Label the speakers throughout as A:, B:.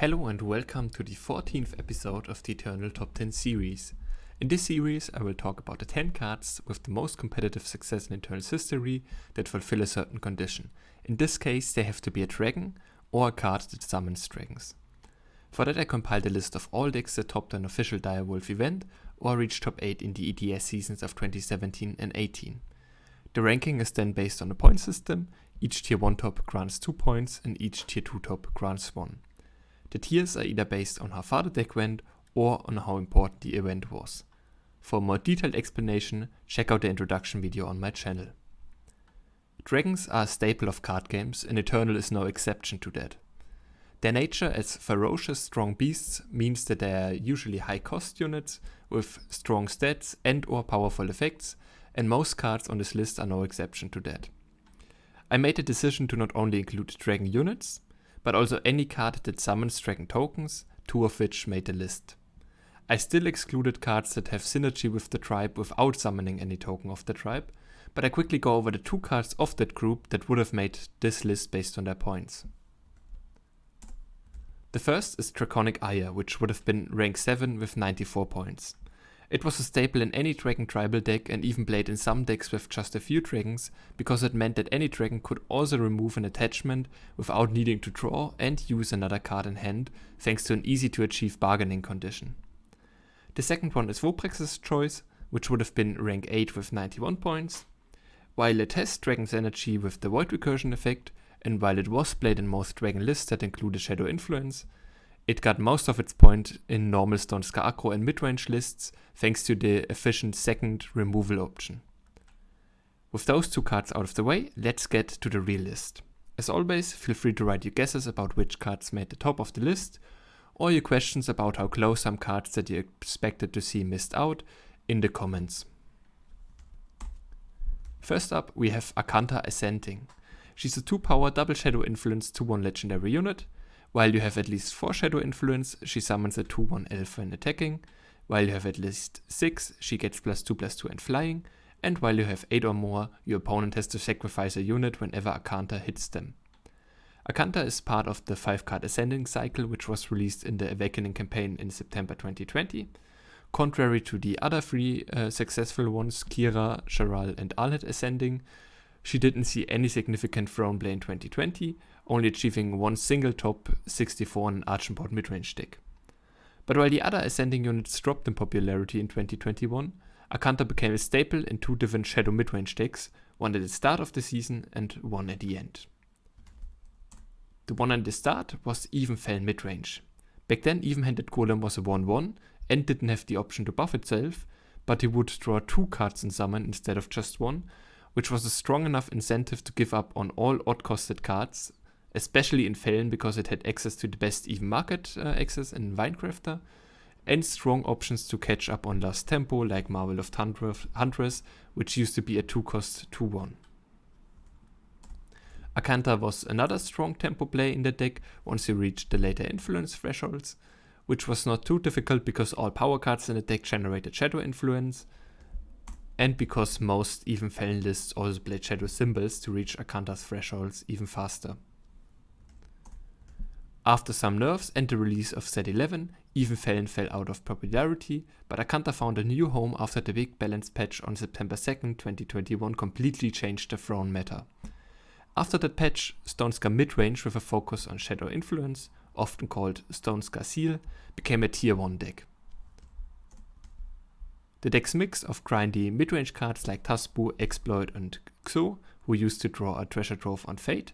A: Hello and welcome to the 14th episode of the Eternal Top 10 series. In this series I will talk about the 10 cards with the most competitive success in Eternal's history that fulfill a certain condition. In this case they have to be a dragon or a card that summons dragons. For that I compiled a list of all decks that topped an official Direwolf event or reached top 8 in the ETS seasons of 2017 and 18. The ranking is then based on a point system. Each tier 1 top grants 2 points and each tier 2 top grants 1. The tiers are either based on how far the deck went or on how important the event was. For a more detailed explanation, check out the introduction video on my channel. Dragons are a staple of card games and Eternal is no exception to that. Their nature as ferocious, strong beasts means that they are usually high cost units with strong stats and or powerful effects, and most cards on this list are no exception to that. I made the decision to not only include dragon units, but also any card that summons dragon tokens, 2 of which made the list. I still excluded cards that have synergy with the tribe without summoning any token of the tribe, but I quickly go over the 2 cards of that group that would have made this list based on their points. The first is Draconic Ire, which would have been rank 7 with 94 points. It was a staple in any dragon tribal deck and even played in some decks with just a few dragons, because it meant that any dragon could also remove an attachment without needing to draw and use another card in hand, thanks to an easy to achieve bargaining condition. The second one is Voprex's Choice, which would have been rank 8 with 91 points. While it has Dragon's Energy with the Void Recursion effect, and while it was played in most dragon lists that included Shadow Influence, it got most of its point in normal Stonska Acro and midrange lists thanks to the efficient second removal option. With those 2 cards out of the way, let's get to the real list. As always, feel free to write your guesses about which cards made the top of the list, or your questions about how close some cards that you expected to see missed out in the comments. First up we have Akanta Ascending. She's a 2-power double Shadow Influence 2-1 legendary unit. While you have at least 4 Shadow Influence, she summons a 2-1 elf when attacking. While you have at least 6, she gets +2/+2 and flying. And while you have 8 or more, your opponent has to sacrifice a unit whenever Akanta hits them. Akanta is part of the 5-card Ascending cycle, which was released in the Awakening campaign in September 2020. Contrary to the other 3 successful ones, Kira, Charal and Alnet Ascending, she didn't see any significant throne play in 2020, only achieving 1 single top 64 in an Archenport midrange deck. But while the other Ascending units dropped in popularity in 2021, Akanta became a staple in 2 different Shadow midrange decks, one at the start of the season and one at the end. The one at the start was Evenfell midrange. Back then Evenhanded Golem was a 1-1 and didn't have the option to buff itself, but he would draw 2 cards in summon instead of just 1, which was a strong enough incentive to give up on all odd-costed cards, especially in Fellen because it had access to the best even market access in Vinecrafter, and strong options to catch up on Lost Tempo like Marvel of Huntress, which used to be a 2-cost 2-1. Akanta was another strong tempo play in the deck once you reached the later influence thresholds, which was not too difficult because all power cards in the deck generated Shadow Influence, and because most even Fellen lists also played Shadow Symbols to reach Akanta's thresholds even faster. After some nerfs and the release of Set 11, even Fellen fell out of popularity, but Akanta found a new home after the big balance patch on September 2nd, 2021 completely changed the throne meta. After that patch, Stonska midrange with a focus on Shadow Influence, often called Stonska Seal, became a tier 1 deck. The deck's mix of grindy midrange cards like Tasbu, Exploit and Xo, who used to draw a treasure trove on Fate,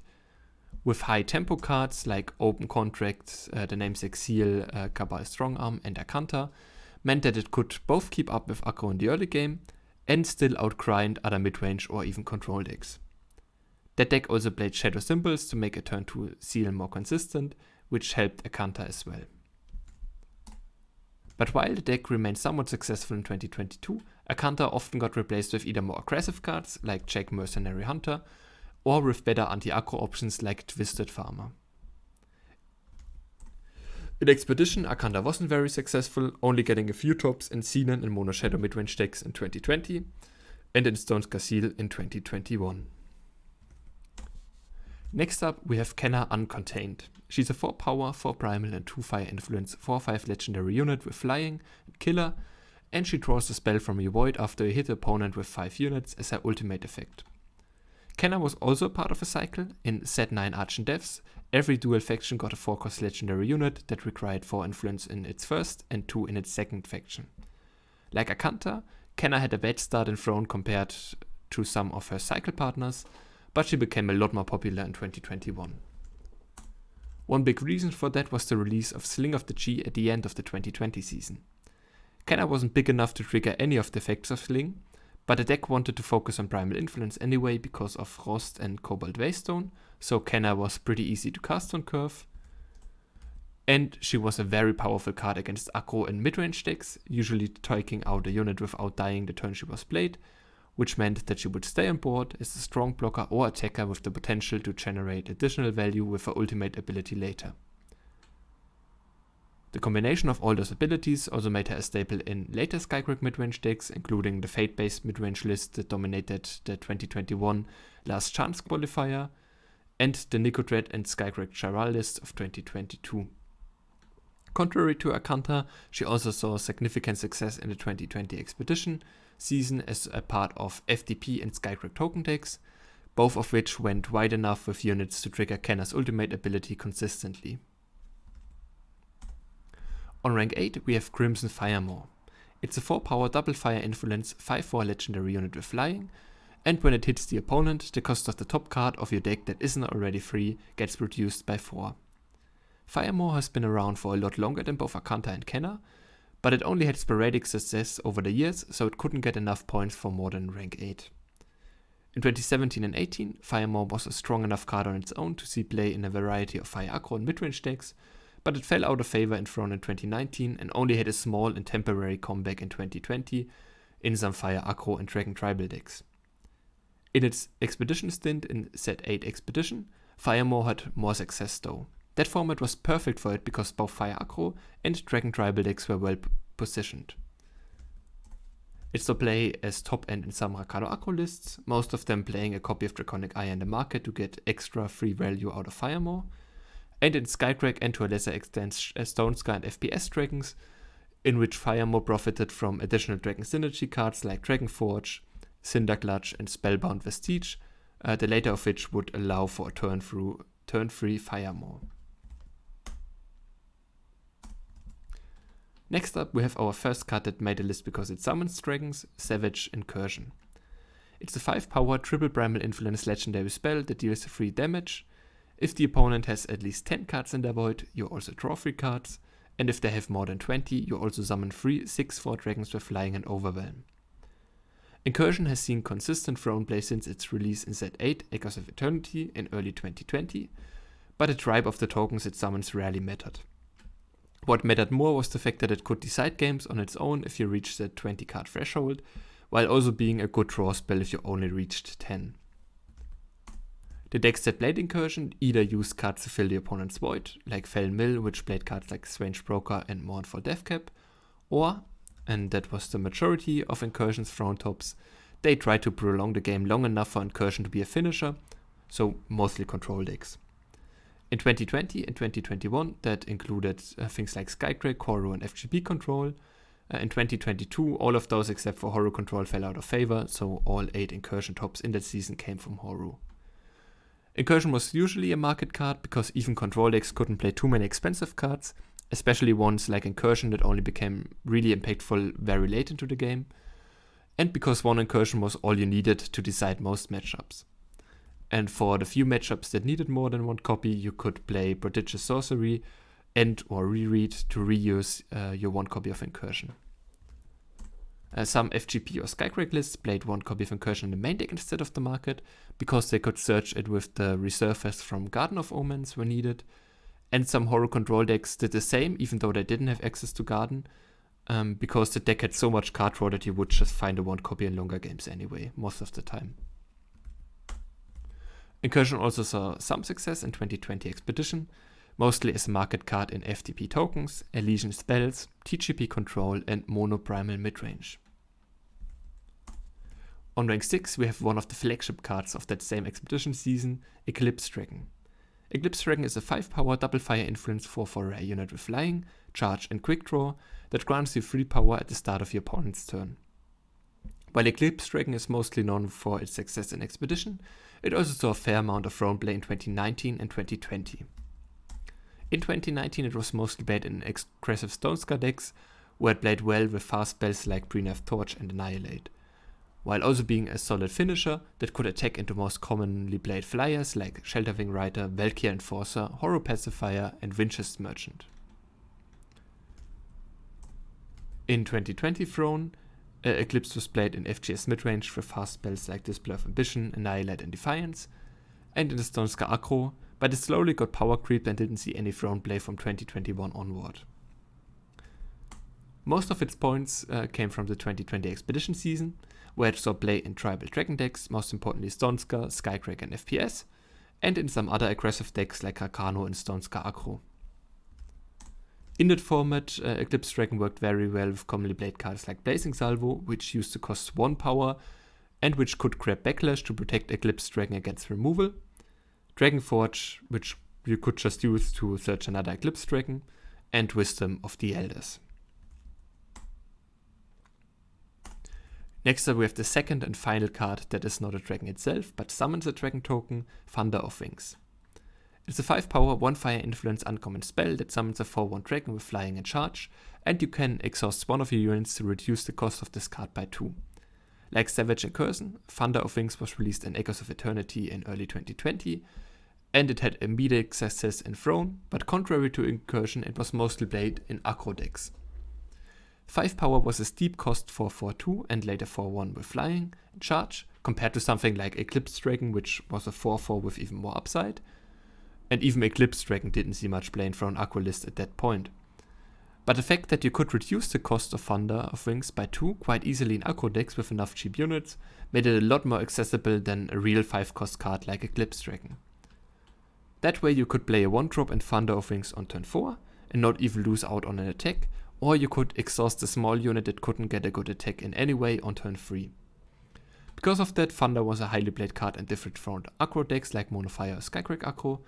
A: with high tempo cards like Open Contracts, the namesake Seal, Cabal Strongarm and Akanta, meant that it could both keep up with aggro in the early game and still outgrind other midrange or even control decks. That deck also played Shadow Symbols to make a turn 2 Seal more consistent, which helped Akanta as well. But while the deck remained somewhat successful in 2022, Akanta often got replaced with either more aggressive cards like Jack Mercenary Hunter, or with better anti-aggro options like Twisted Farmer. In Expedition, Akanta wasn't very successful, only getting a few tops in Xenon and Mono Shadow midrange decks in 2020, and in Stonska Seal in 2021. Next up, we have Kenna Uncontained. She's a 4 power, 4 primal and 2 fire influence, 4/5 legendary unit with flying and killer, and she draws a spell from your void after you hit an opponent with 5 units as her ultimate effect. Kenna was also part of a cycle. In set 9 Arch and Devs, every dual faction got a 4-cost legendary unit that required 4 influence in its first and 2 in its second faction. Like Akanta, Kenna had a bad start in Throne compared to some of her cycle partners, but she became a lot more popular in 2021. One big reason for that was the release of Sling of the Chi at the end of the 2020 season. Kenna wasn't big enough to trigger any of the effects of Sling, but the deck wanted to focus on Primal Influence anyway because of Frost and Cobalt Waystone, so Kenna was pretty easy to cast on curve. And she was a very powerful card against aggro and midrange decks, usually taking out a unit without dying the turn she was played, which meant that she would stay on board as a strong blocker or attacker with the potential to generate additional value with her ultimate ability later. The combination of all those abilities also made her a staple in later Skycrack midrange decks, including the Fate-based midrange list that dominated the 2021 Last Chance Qualifier, and the Nicodred and Skycrack Chiral list of 2022. Contrary to Akanta, she also saw significant success in the 2020 Expedition season as a part of FTP and Skycrack token decks, both of which went wide enough with units to trigger Kenna's ultimate ability consistently. On rank 8 we have Crimson Firemaw. It's a 4 power double fire influence 5/4 legendary unit with flying, and when it hits the opponent, the cost of the top card of your deck that isn't already free gets reduced by 4. Firemaw has been around for a lot longer than both Akanta and Kenna, but it only had sporadic success over the years, so it couldn't get enough points for more than rank 8. In 2017 and 18, Firemaw was a strong enough card on its own to see play in a variety of fire aggro and midrange decks, but it fell out of favor in Throne in 2019 and only had a small and temporary comeback in 2020 in some fire aggro and dragon tribal decks. In its expedition stint in set 8 Expedition, Firemaw had more success though. That format was perfect for it because both fire aggro and dragon tribal decks were well positioned. It saw play as top end in some Rakado aggro lists, most of them playing a copy of Draconic Eye in the market to get extra free value out of Firemaw, and in Skycrack and to a lesser extent Stonescar and FPS dragons, in which Firemaw profited from additional dragon synergy cards like Dragonforge, Cinderclutch and Spellbound Vestige, the later of which would allow for a turn-free Firemaw. Next up we have our first card that made a list because it summons dragons, Savage Incursion. It's a 5 power triple primal influence legendary spell that deals 3 damage. If the opponent has at least 10 cards in their void, you also draw 3 cards, and if they have more than 20, you also summon 3 6/4 dragons with flying and overwhelm. Incursion has seen consistent Throne play since its release in set 8 Echoes of Eternity in early 2020, but the tribe of the tokens it summons rarely mattered. What mattered more was the fact that it could decide games on its own if you reached the 20 card threshold, while also being a good draw spell if you only reached 10. The decks that played Incursion either used cards to fill the opponent's void, like Fell Mill, which played cards like Strange Broker and Mournful Deathcap, or, and that was the majority of Incursion's Throne tops, they tried to prolong the game long enough for Incursion to be a finisher, so mostly control decks. In 2020 and 2021, that included things like Skycrack, Horror and FGP control. In 2022, all of those except for Horror control fell out of favor, so all 8 Incursion tops in that season came from Horror. Incursion was usually a market card because even control decks couldn't play too many expensive cards, especially ones like Incursion that only became really impactful very late into the game, and because one Incursion was all you needed to decide most matchups. And for the few matchups that needed more than one copy, you could play Prodigious Sorcery and or reread to reuse your one copy of Incursion. Some FGP or Skycrack lists played one copy of Incursion in the main deck instead of the market, because they could search it with the resurface from Garden of Omens when needed, and some Horror control decks did the same even though they didn't have access to Garden, because the deck had so much card draw that you would just find a one copy in longer games anyway, most of the time. Incursion also saw some success in 2020 Expedition, mostly as a market card in FTP tokens, Elysian spells, TGP control and mono primal midrange. On rank 6 we have one of the flagship cards of that same expedition season, Eclipse Dragon. Eclipse Dragon is a 5-power double fire influence 4/4 rare unit with flying, charge and quick draw that grants you 3 power at the start of your opponent's turn. While Eclipse Dragon is mostly known for its success in Expedition, it also saw a fair amount of roam play in 2019 and 2020. In 2019 it was mostly played in aggressive Stonescar decks, where it played well with fast spells like Pre-Nerf Torch and Annihilate, while also being a solid finisher that could attack into most commonly played flyers like Shelterwing Rider, Valkyrie Enforcer, Horror Pacifier and Winchester Merchant. In 2020 Throne, Eclipse was played in FGS midrange with fast spells like Display of Ambition, Annihilate and Defiance, and in the Stonescar aggro, but it slowly got power creeped and didn't see any Throne play from 2021 onward. Most of its points came from the 2020 Expedition season, where it saw play in tribal dragon decks, most importantly Stonescar, Skycrack and FPS, and in some other aggressive decks like Arcano and Stonescar aggro. In that format, Eclipse Dragon worked very well with commonly played cards like Blazing Salvo, which used to cost 1 power and which could grab Backlash to protect Eclipse Dragon against removal, Dragon Forge, which you could just use to search another Eclipse Dragon, and Wisdom of the Elders. Next up we have the second and final card that is not a dragon itself, but summons a dragon token, Thunder of Wings. It's a 5-power 1-fire influence uncommon spell that summons a 4/1 dragon with flying and charge, and you can exhaust one of your units to reduce the cost of this card by 2. Like Savage Incursion, Thunder of Wings was released in Echoes of Eternity in early 2020, and it had immediate success in Throne, but contrary to Incursion it was mostly played in aggro decks. 5 power was a steep cost for 4/2 and later 4/1 with flying and charge, compared to something like Eclipse Dragon, which was a 4/4 with even more upside. And even Eclipse Dragon didn't see much play in Throne aggro list at that point. But the fact that you could reduce the cost of Thunder of Wings by 2 quite easily in aggro decks with enough cheap units made it a lot more accessible than a real 5-cost card like Eclipse Dragon. That way you could play a 1-drop and Thunder of Wings on turn 4 and not even lose out on an attack, or you could exhaust a small unit that couldn't get a good attack in any way on turn 3. Because of that, Thunder was a highly played card in different Throne aggro decks like Monofire or Skycrack aggro,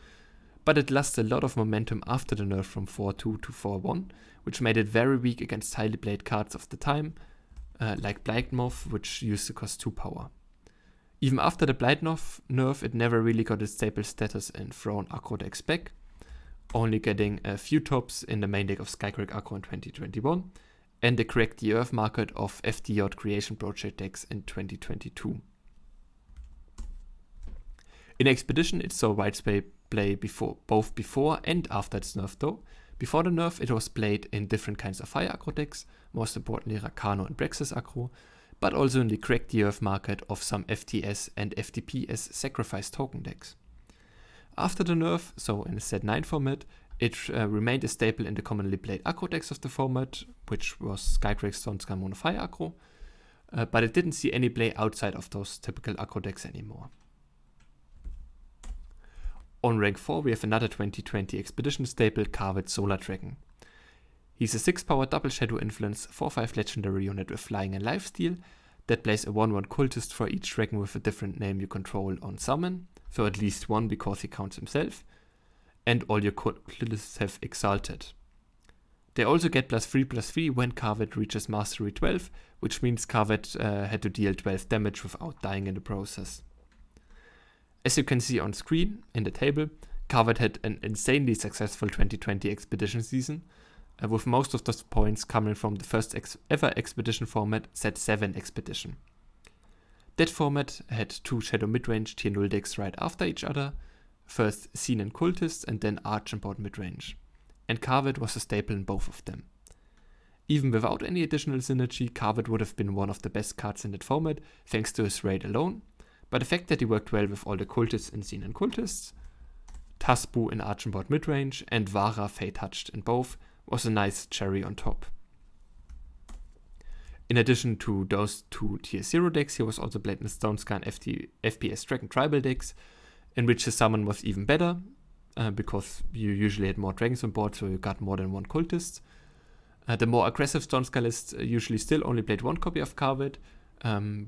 A: but it lost a lot of momentum after the nerf from 4/2 to 4/1, which made it very weak against highly played cards of the time, like Blight Moth, which used to cost 2 power. Even after the Blight Moth nerf, it never really got its staple status in Throne aggro decks back, only getting a few tops in the main deck of Skycrack aggro in 2021, and the cracked the Earth market of FDJ Creation Project decks in 2022. In Expedition, it saw widespread play both before and after its nerf though. Before the nerf, it was played in different kinds of fire aggro decks, most importantly Rakano and Brexis aggro, but also in the cracked the Earth market of some FTS and FTPS sacrifice token decks. After the nerf, so in the set 9 format, it remained a staple in the commonly played aggro decks of the format, which was Skycrack, Stonescar, Monofire aggro, but it didn't see any play outside of those typical aggro decks anymore. On rank 4 we have another 2020 Expedition staple, Carved Solar Dragon. He's a 6-power double shadow influence 4/5 legendary unit with flying and lifesteal that plays a 1/1 cultist for each dragon with a different name you control on summon, so at least one because he counts himself, and all your cultists have exalted. They also get +3/+3 when Carved reaches Mastery 12, which means Carved had to deal 12 damage without dying in the process. As you can see on screen in the table, Carved had an insanely successful 2020 Expedition season, with most of those points coming from the first ever Expedition format, Set 7 Expedition. That format had 2 Shadow midrange tier 0 decks right after each other, first Scene and Cultist and then Arch and Board midrange, and Carved was a staple in both of them. Even without any additional synergy, Carved would have been one of the best cards in that format thanks to his raid alone, but the fact that he worked well with all the Cultists in Scene and Cultists, Tasbu in Arch and Board midrange, and Vara Fate Touched in both was a nice cherry on top. In addition to those 2 tier 0 decks, he was also played in Stonescar and FPS Dragon Tribal decks, in which his summon was even better, because you usually had more dragons on board, so you got more than one cultist. The more aggressive Stonescar lists usually still only played 1 copy of Carved,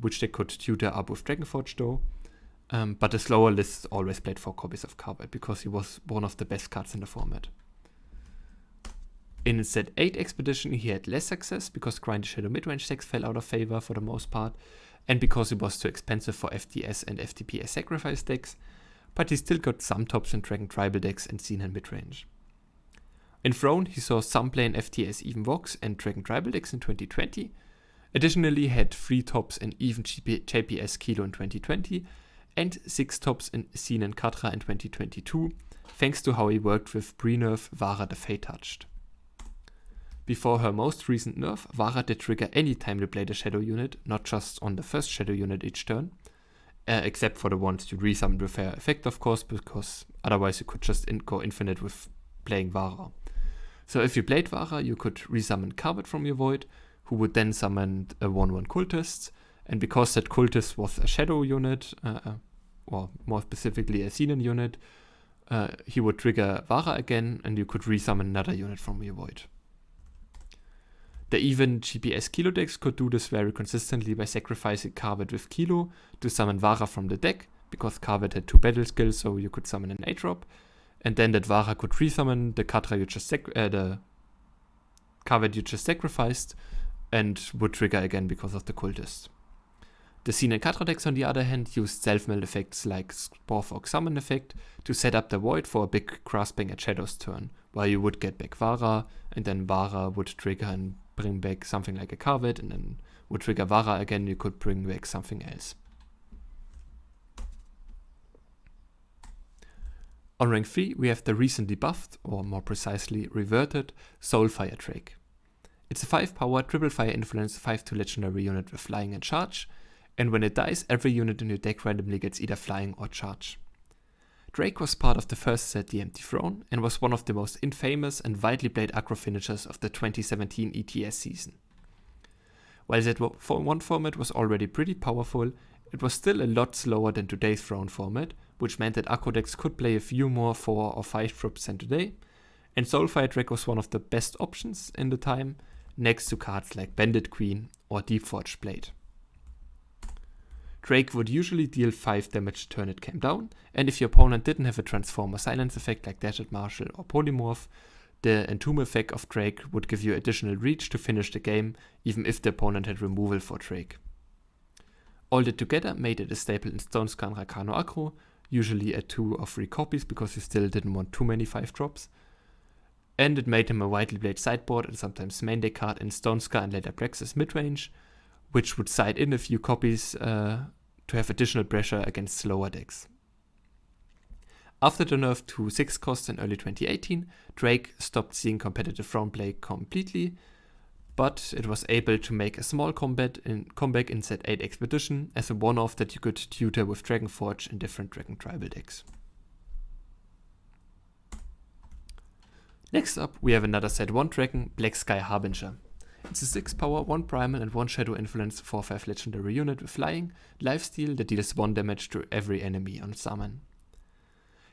A: which they could tutor up with Dragonforge though. But the slower list always played 4 copies of Carvet because he was one of the best cards in the format. In set 8 expedition he had less success because Grind the Shadow midrange decks fell out of favor for the most part, and because he was too expensive for FDS and FTPS sacrifice decks, but he still got some tops in Dragon Tribal decks and Xenon midrange. In Throne he saw some play in FTS Even Vox and Dragon Tribal decks in 2020, additionally he had 3 tops in Even JPS Kilo in 2020, and 6 tops in Xenon Katra in 2022, thanks to how he worked with pre-nerf Vara the Fate Touched. Before her most recent nerf, Vara did trigger any time you played a Shadow unit, not just on the first Shadow unit each turn, except for the ones you resummoned with her effect of course, because otherwise you could just go infinite with playing Vara. So if you played Vara, you could resummon Carvet from your void, who would then summon a 1/1 cultist, and because that cultist was a Shadow unit, or more specifically a Xenon unit, he would trigger Vara again, and you could resummon another unit from your void. The Even GPS Kilo decks could do this very consistently by sacrificing Carvet with Kilo to summon Vara from the deck, because Carvet had 2 battle skills, so you could summon an 8-drop, and then that Vara could resummon the Katra the Carvet you just sacrificed, and would trigger again because of the cultist. The Xenon Katra decks on the other hand used self-mill effects like Sporefog Summon effect to set up the void for a big Grasping at Shadows turn, where you would get back Vara, and then Vara would trigger and bring back something like a Carvet, and then would trigger Vara again, you could bring back something else. On rank 3 we have the recently buffed, or more precisely reverted, Soulfire Drake. It's a 5-power triple fire influence 5/2 legendary unit with flying and charge, and when it dies every unit in your deck randomly gets either flying or charge. Drake was part of the first set The Empty Throne and was one of the most infamous and widely played aggro finishers of the 2017 ETS season. While that one format was already pretty powerful, it was still a lot slower than today's Throne format, which meant that aggro decks could play a few more 4 or 5 drops than today, and Soulfire Drake was one of the best options in the time, next to cards like Bandit Queen or Deepforged Blade. Drake would usually deal 5 damage the turn it came down, and if your opponent didn't have a Transform or Silence effect like Dashed Marshal or Polymorph, the Entomb effect of Drake would give you additional reach to finish the game, even if the opponent had removal for Drake. All that together made it a staple in Stonescan Rakano aggro, usually at 2 or 3 copies because you still didn't want too many 5-drops, and it made him a widely played sideboard and sometimes main deck card in Stonescar and later Praxis midrange, which would side in a few copies to have additional pressure against slower decks. After the nerf to 6 cost in early 2018, Drake stopped seeing competitive Throne play completely, but it was able to make a small comeback in set 8 Expedition as a one-off that you could tutor with Dragonforge in different Dragon Tribal decks. Next up we have another set 1 Dragon, Black Sky Harbinger. It's a 6-power, 1 primal and 1 shadow influence 4/5 legendary unit with flying, lifesteal that deals 1 damage to every enemy on summon.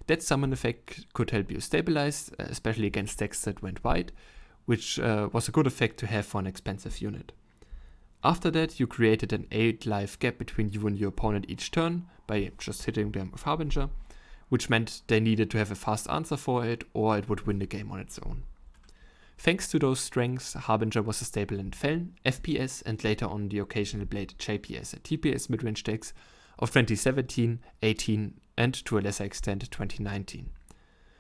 A: That summon effect could help you stabilize, especially against decks that went wide, which was a good effect to have for an expensive unit. After that you created an 8 life gap between you and your opponent each turn by just hitting them with Harbinger, which meant they needed to have a fast answer for it or it would win the game on its own. Thanks to those strengths, Harbinger was a staple in Feln, FPS and later on the occasional played JPS and TPS midrange decks of 2017, 18 and to a lesser extent 2019.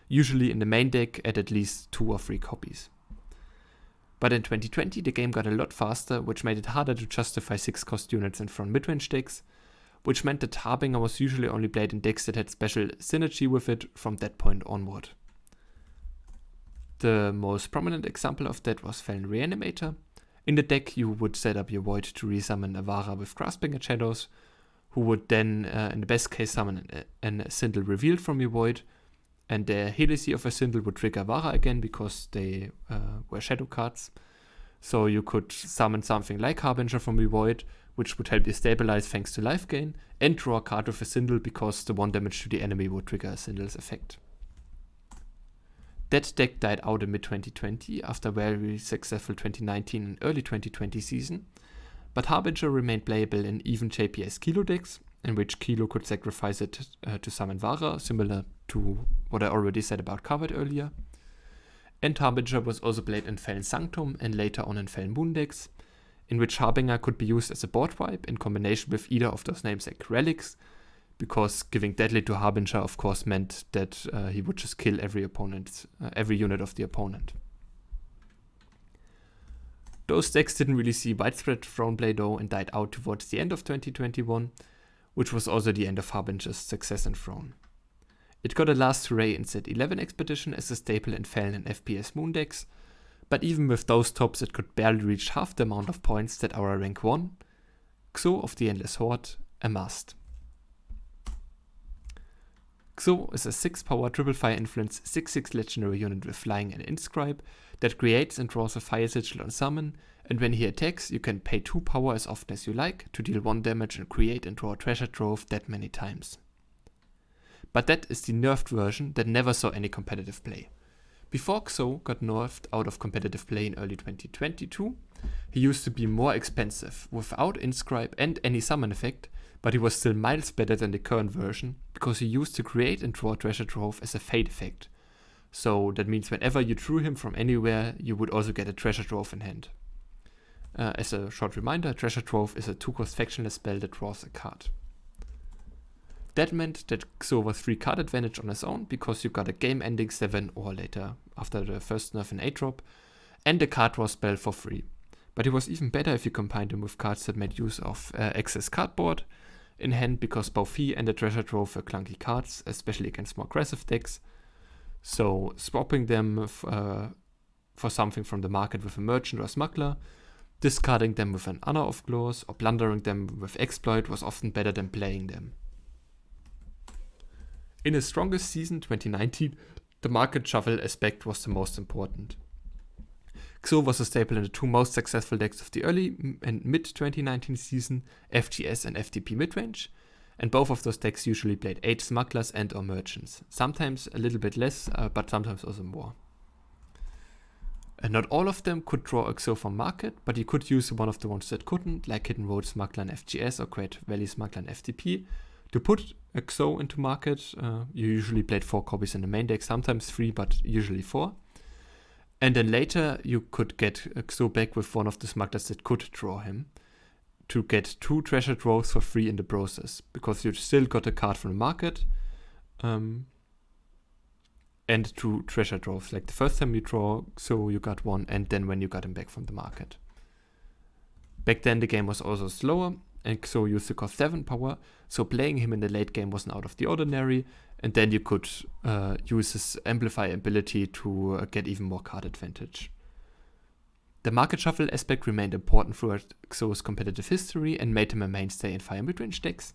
A: Usually in the main deck at least 2 or 3 copies. But in 2020 the game got a lot faster, which made it harder to justify 6-cost units in front midrange decks, which meant that Harbinger was usually only played in decks that had special synergy with it from that point onward. The most prominent example of that was Feln Reanimator. In the deck you would set up your void to resummon a Vara with Grasping at Shadows, who would then in the best case summon a Sindel revealed from your void, and the Helicy of a Sindel would trigger Vara again because they were shadow cards. So you could summon something like Harbinger from your void, which would help you stabilize thanks to life gain, and draw a card with a Sindel because the 1 damage to the enemy would trigger a Sindel's effect. That deck died out in mid-2020 after a very successful 2019 and early 2020 season, but Harbinger remained playable in even JPS Kilo decks, in which Kilo could sacrifice it to summon Vara, similar to what I already said about Covered earlier. And Harbinger was also played in Feln Sanctum and later on in Feln Moon decks, in which Harbinger could be used as a board wipe in combination with either of those namesake relics, because giving Deadly to Harbinger of course meant that he would just kill every unit of the opponent. Those decks didn't really see widespread throne play though and died out towards the end of 2021, which was also the end of Harbinger's success in Throne. It got a last hooray in Set 11 Expedition as a staple in Feln and FPS Moon decks, but even with those tops it could barely reach half the amount of points that our rank 1, Xo of the Endless Horde, amassed. Xo is a 6-power triple fire influence 6/6 legendary unit with flying and inscribe that creates and draws a fire sigil on summon, and when he attacks you can pay 2 power as often as you like to deal 1 damage and create and draw a treasure trove that many times. But that is the nerfed version that never saw any competitive play. Before Xo got nerfed out of competitive play in early 2022, he used to be more expensive, without inscribe and any summon effect, but he was still miles better than the current version, because he used to create and draw treasure trove as a fade effect. So that means whenever you drew him from anywhere, you would also get a treasure trove in hand. As a short reminder, treasure trove is a 2-cost factionless spell that draws a card. That meant that Xo was 3 card advantage on his own, because you got a game-ending 7 or later, after the first nerf in 8-drop, and a card draw spell for free. But he was even better if you combined him with cards that made use of excess cardboard in hand, because both he and the treasure trove were clunky cards, especially against more aggressive decks. So swapping them for something from the market with a merchant or smuggler, discarding them with an Honor of Claws, or plundering them with exploit was often better than playing them. In his strongest season, 2019, the market shuffle aspect was the most important. Xo was a staple in the 2 most successful decks of the early and mid-2019 season, FGS and FTP midrange, and both of those decks usually played 8 smugglers and or merchants, sometimes a little bit less, but sometimes also more. And not all of them could draw a Xo from market, but you could use one of the ones that couldn't, like Hidden Road Smuggler in FGS or Great Valley Smuggler in FTP, to put a Xo into market. You usually played 4 copies in the main deck, sometimes 3, but usually 4. And then later you could get a Xo back with one of the smugglers that could draw him, to get 2 treasure draws for free in the process, because you still got a card from the market, and 2 treasure draws. Like the first time you draw Xo, you got 1, and then when you got him back from the market. Back then the game was also slower, and Xo used to cost 7 power, so playing him in the late game wasn't out of the ordinary, and then you could use his Amplify ability to get even more card advantage. The market shuffle aspect remained important throughout Xo's competitive history and made him a mainstay in fire midrange decks.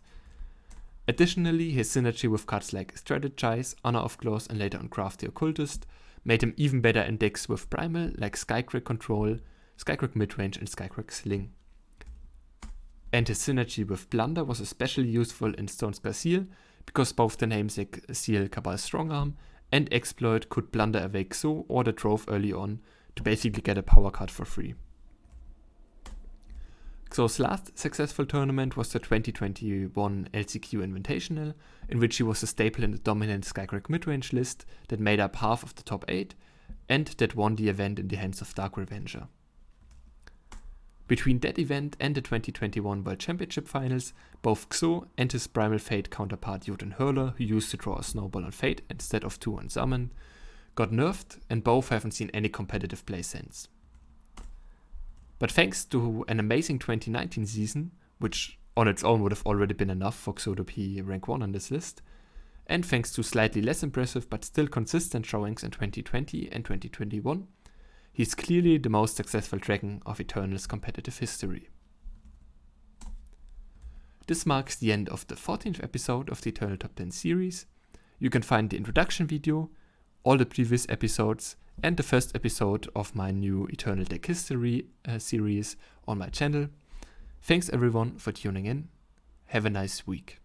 A: Additionally, his synergy with cards like Strategize, Honor of Claws, and later on Crafty Occultist made him even better in decks with Primal like Skycrack Control, Skycrack Midrange, and Skycrack Sling. And his synergy with Plunder was especially useful in Stonescar Seal, because both the namesake Seal Cabal Strongarm and Exploit could plunder away Xo or the Trove early on to basically get a power card for free. Xo's last successful tournament was the 2021 LCQ Invitational, in which he was a staple in the dominant Skycrack midrange list that made up half of the top 8, and that won the event in the hands of Dark Revenger. Between that event and the 2021 World Championship Finals, both Xo and his Primal Fate counterpart Jotun Hurler, who used to draw a Snowball on Fate instead of 2 on Summon, got nerfed, and both haven't seen any competitive play since. But thanks to an amazing 2019 season, which on its own would have already been enough for Xo to be rank 1 on this list, and thanks to slightly less impressive but still consistent showings in 2020 and 2021, he's clearly the most successful dragon of Eternal's competitive history. This marks the end of the 14th episode of the Eternal Top 10 series. You can find the introduction video, all the previous episodes, and the first episode of my new Eternal Deck History series on my channel. Thanks everyone for tuning in. Have a nice week.